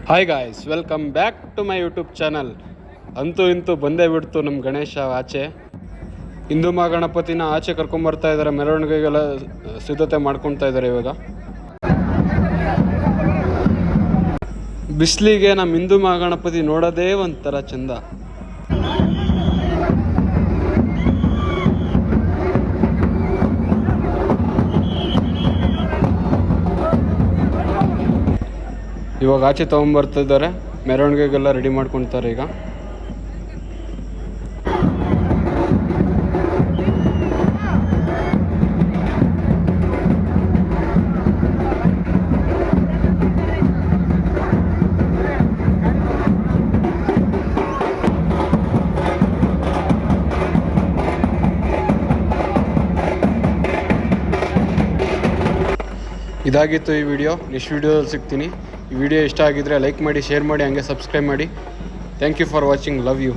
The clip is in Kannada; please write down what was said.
Hi guys, welcome back to my YouTube channel. ಅಂತೂ ಇಂತೂ ಬಂದೇ ಬಿಡ್ತು ನಮ್ಮ ಗಣೇಶ ಆಚೆ. ಹಿಂದೂ ಮಹಾಗಣಪತಿನ ಆಚೆ ಕರ್ಕೊಂಬರ್ತಾ ಇದ್ದಾರೆ, ಮೆರವಣಿಗೆಗೆಲ್ಲ ಸಿದ್ಧತೆ ಮಾಡ್ಕೊತಾ ಇದ್ದಾರೆ. ಇವಾಗ ಬಿಸಿಲಿಗೆ ನಮ್ಮ ಹಿಂದೂ ಮಹಾಗಣಪತಿ ನೋಡೋದೇ ಒಂಥರ ಚಂದ. ಇವಾಗ ಆಚೆ ತೊಗೊಂಬರ್ತಿದ್ದಾರೆ, ಮೆರವಣಿಗೆಗೆಲ್ಲ ರೆಡಿ ಮಾಡ್ಕೊತಾರೆ ಈಗ. ಇದಾಗಿತ್ತು ಈ ವಿಡಿಯೋ. ನೆಕ್ಸ್ಟ್ ವಿಡಿಯೋದಲ್ಲಿ ಸಿಗ್ತೀನಿ. ಈ ವಿಡಿಯೋ ಇಷ್ಟ ಆಗಿದ್ದರೆ ಲೈಕ್ ಮಾಡಿ, ಶೇರ್ ಮಾಡಿ, ಹಂಗೆ ಸಬ್ಸ್ಕ್ರೈಬ್ ಮಾಡಿ. Thank you for watching. Love you.